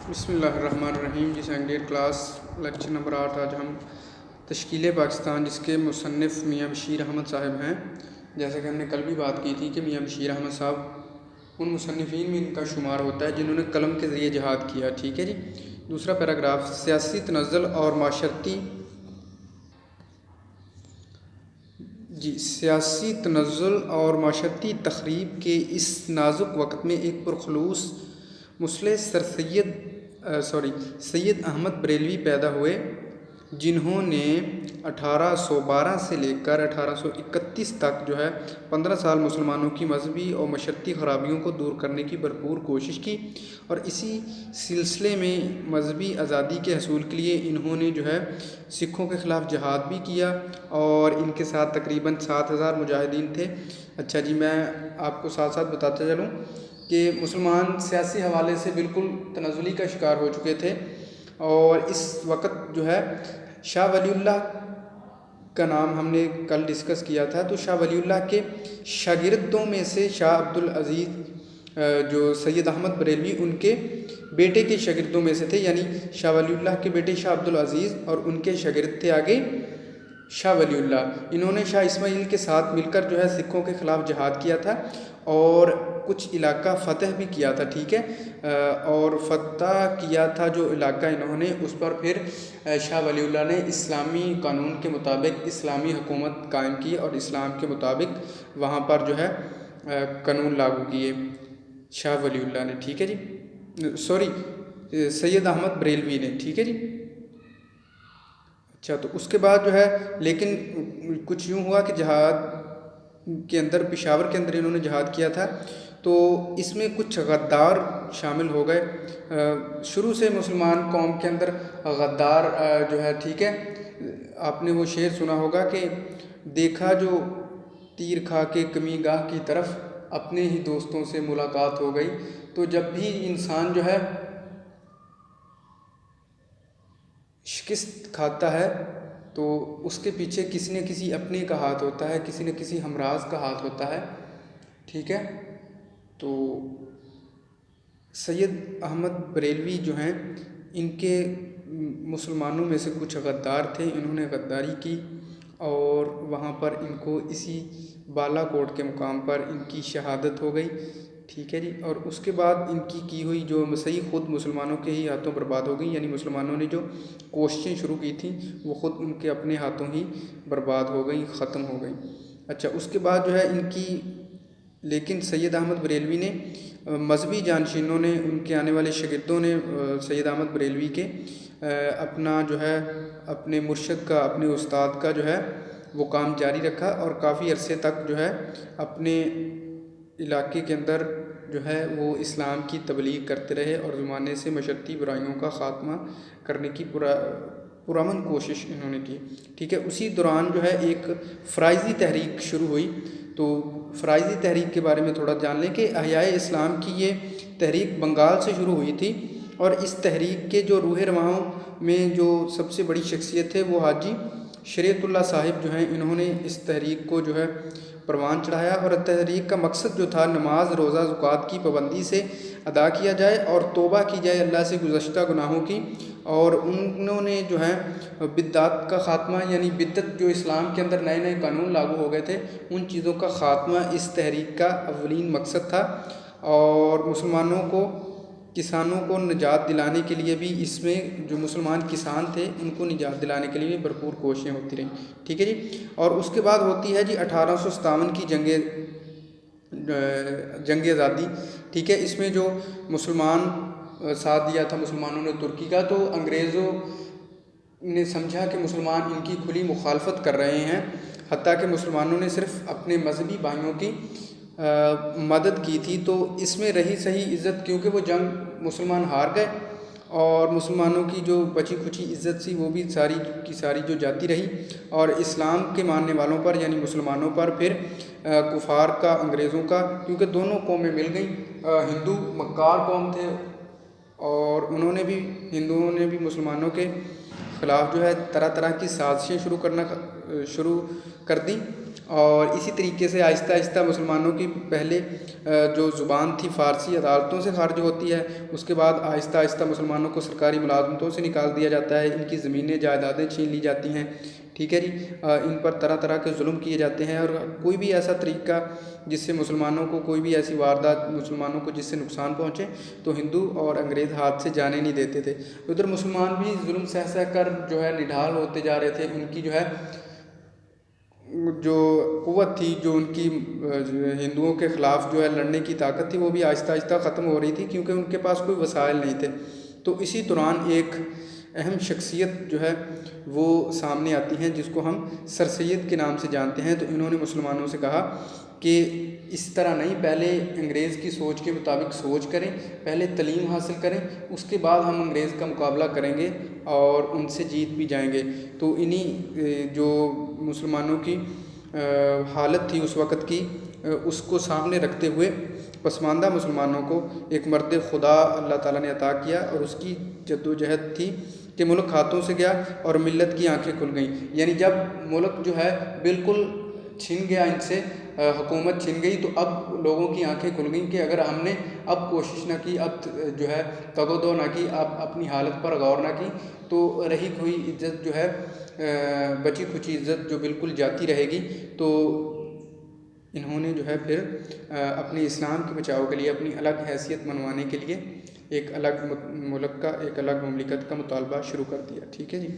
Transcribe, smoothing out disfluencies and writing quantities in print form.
بسم اللہ الرحمن الرحیم. جی سیکنڈ کلاس لیکچر نمبر 8. آج ہم تشکیل پاکستان جس کے مصنف میاں بشیر احمد صاحب ہیں. جیسا کہ ہم نے کل بھی بات کی تھی کہ میاں بشیر احمد صاحب ان مصنفین میں ان کا شمار ہوتا ہے جنہوں نے قلم کے ذریعے جہاد کیا. ٹھیک ہے جی. دوسرا پیراگراف، سیاسی تنزل اور معاشرتی سیاسی تنزل اور معاشرتی تخریب کے اس نازک وقت میں ایک پرخلوص مصلح سید احمد بریلوی پیدا ہوئے، جنہوں نے 1812 سے لے کر 1831 تک 15 سال مسلمانوں کی مذہبی اور معاشرتی خرابیوں کو دور کرنے کی بھرپور کوشش کی، اور اسی سلسلے میں مذہبی آزادی کے حصول کے لیے انہوں نے سکھوں کے خلاف جہاد بھی کیا، اور ان کے ساتھ تقریباً 7000 مجاہدین تھے. اچھا جی، میں آپ کو ساتھ ساتھ بتاتا چلوں کہ مسلمان سیاسی حوالے سے بالکل تنزلی کا شکار ہو چکے تھے، اور اس وقت شاہ ولی اللہ کا نام ہم نے کل ڈسکس کیا تھا. تو شاہ ولی اللہ کے شاگردوں میں سے شاہ عبدالعزیز جو سید احمد بریلوی ان کے بیٹے کے شاگردوں میں سے تھے، یعنی شاہ ولی اللہ کے بیٹے شاہ عبدالعزیز اور ان کے شاگرد تھے آگے شاہ ولی اللہ. انہوں نے شاہ اسماعیل کے ساتھ مل کر سکھوں کے خلاف جہاد کیا تھا اور کچھ علاقہ فتح بھی کیا تھا. ٹھیک ہے. اور فتح کیا تھا جو علاقہ انہوں نے، اس پر پھر شاہ ولی اللہ نے اسلامی قانون کے مطابق اسلامی حکومت قائم کی اور اسلام کے مطابق وہاں پر قانون لاگو کیے شاہ ولی اللہ نے. ٹھیک ہے جی. سید احمد بریلوی نے. ٹھیک ہے جی. اچھا، تو اس کے بعد لیکن کچھ یوں ہوا کہ جہاد کے اندر، پشاور کے اندر انہوں نے جہاد کیا تھا، تو اس میں کچھ غدار شامل ہو گئے. شروع سے مسلمان قوم کے اندر غدار ٹھیک ہے، آپ نے وہ شعر سنا ہوگا کہ دیکھا جو تیر کھا کے کمی گاہ کی طرف، اپنے ہی دوستوں سے ملاقات ہو گئی. تو جب بھی انسان شکست کھاتا ہے تو اس کے پیچھے کسی نہ کسی اپنے کا ہاتھ ہوتا ہے، کسی نہ کسی ہمراز کا ہاتھ ہوتا ہے. ٹھیک ہے. تو سید احمد بریلوی ہیں، ان کے مسلمانوں میں سے کچھ غدار تھے. انہوں نے غداری کی اور وہاں پر ان کو اسی بالا کوٹ کے مقام پر ان کی شہادت ہو گئی. ٹھیک ہے جی. اور اس کے بعد ان کی ہوئی جو مسیح خود مسلمانوں کے ہی ہاتھوں برباد ہو گئی، یعنی مسلمانوں نے جو کوششیں شروع کی تھیں وہ خود ان کے اپنے ہاتھوں ہی برباد ہو گئیں، ختم ہو گئیں. اچھا، اس کے بعد ان کی، لیکن سید احمد بریلوی نے مذہبی جانشینوں نے، ان کے آنے والے شاگردوں نے سید احمد بریلوی کے اپنا اپنے مرشد کا، اپنے استاد کا وہ کام جاری رکھا، اور کافی عرصے تک اپنے علاقے کے اندر وہ اسلام کی تبلیغ کرتے رہے، اور زمانے سے معاشرتی برائیوں کا خاتمہ کرنے کی پرامن کوشش انہوں نے کی. ٹھیک ہے. اسی دوران ایک فرائضی تحریک شروع ہوئی. تو فرائضی تحریک کے بارے میں تھوڑا جان لیں کہ احیاء اسلام کی یہ تحریک بنگال سے شروع ہوئی تھی، اور اس تحریک کے جو روح رواؤں میں جو سب سے بڑی شخصیت ہے وہ حاجی شریعت اللہ صاحب انہوں نے اس تحریک کو پروان چڑھایا. اور تحریک کا مقصد تھا نماز، روزہ، زکوٰۃ کی پابندی سے ادا کیا جائے اور توبہ کی جائے اللہ سے گزشتہ گناہوں کی. اور انہوں نے بدعت کا خاتمہ، یعنی بدعت جو اسلام کے اندر نئے نئے قانون لاگو ہو گئے تھے، ان چیزوں کا خاتمہ اس تحریک کا اولین مقصد تھا. اور مسلمانوں کو، کسانوں کو نجات دلانے کے لیے بھی اس میں، جو مسلمان کسان تھے ان کو نجات دلانے کے لیے بھرپور کوششیں ہوتی رہیں. ٹھیک ہے جی. اور اس کے بعد ہوتی ہے 1857 کی جنگ آزادی. ٹھیک ہے. اس میں جو مسلمان ساتھ دیا تھا مسلمانوں نے ترکی کا، تو انگریزوں نے سمجھا کہ مسلمان ان کی کھلی مخالفت کر رہے ہیں، حتیٰ کہ مسلمانوں نے صرف اپنے مذہبی بھائیوں کی مدد کی تھی. تو اس میں رہی صحیح عزت، کیونکہ وہ جنگ مسلمان ہار گئے، اور مسلمانوں کی جو بچی کچی عزت سی وہ بھی ساری کی ساری جاتی رہی. اور اسلام کے ماننے والوں پر، یعنی مسلمانوں پر پھر کفار کا، انگریزوں کا، کیونکہ دونوں قومیں مل گئیں. ہندو مکار قوم تھے، اور ہندوؤں نے بھی مسلمانوں کے خلاف طرح طرح کی سازشیں شروع کر دیں. اور اسی طریقے سے آہستہ آہستہ مسلمانوں کی پہلے جو زبان تھی فارسی عدالتوں سے خارج ہوتی ہے، اس کے بعد آہستہ آہستہ مسلمانوں کو سرکاری ملازمتوں سے نکال دیا جاتا ہے، ان کی زمینیں جائیدادیں چھین لی جاتی ہیں، ٹھیک ہے جی، ان پر طرح طرح کے ظلم کیے جاتے ہیں، اور کوئی بھی ایسا طریقہ جس سے مسلمانوں کو کوئی بھی ایسی واردات مسلمانوں کو جس سے نقصان پہنچے تو ہندو اور انگریز ہاتھ سے جانے نہیں دیتے تھے۔ ادھر مسلمان بھی ظلم سہ سہ کر جو ہے نڈھال ہوتے جا رہے تھے، ان کی جو ہے جو قوت تھی، جو ان کی ہندوؤں کے خلاف جو ہے لڑنے کی طاقت تھی، وہ بھی آہستہ آہستہ ختم ہو رہی تھی، کیونکہ ان کے پاس کوئی وسائل نہیں تھے۔ تو اسی دوران ایک اہم شخصیت جو ہے وہ سامنے آتی ہیں، جس کو ہم سر سید کے نام سے جانتے ہیں۔ تو انہوں نے مسلمانوں سے کہا کہ اس طرح نہیں، پہلے انگریز کی سوچ کے مطابق سوچ کریں، پہلے تعلیم حاصل کریں، اس کے بعد ہم انگریز کا مقابلہ کریں گے اور ان سے جیت بھی جائیں گے۔ تو انہی جو مسلمانوں کی حالت تھی اس وقت کی، اس کو سامنے رکھتے ہوئے پسماندہ مسلمانوں کو ایک مرد خدا اللہ تعالیٰ نے عطا کیا، اور اس کی جد و جہد تھی کہ ملک ہاتھوں سے گیا اور ملت کی آنکھیں کھل گئیں۔ یعنی جب ملک جو ہے بالکل چھن گیا ان سے، حکومت چھن گئی، تو اب لوگوں کی آنکھیں کھل گئیں کہ اگر ہم نے اب کوشش نہ کی، اب جو ہے تگ و دو نہ کی، اب اپنی حالت پر غور نہ کی، تو رہی کوئی عزت جو ہے بچی کھچی عزت جو بالکل جاتی رہے گی۔ تو انہوں نے جو ہے پھر اپنے اسلام کے بچاؤ کے لیے، اپنی الگ حیثیت منوانے کے لیے ایک الگ ملک کا، ایک الگ مملکت کا مطالبہ شروع کر دیا، ٹھیک ہے جی۔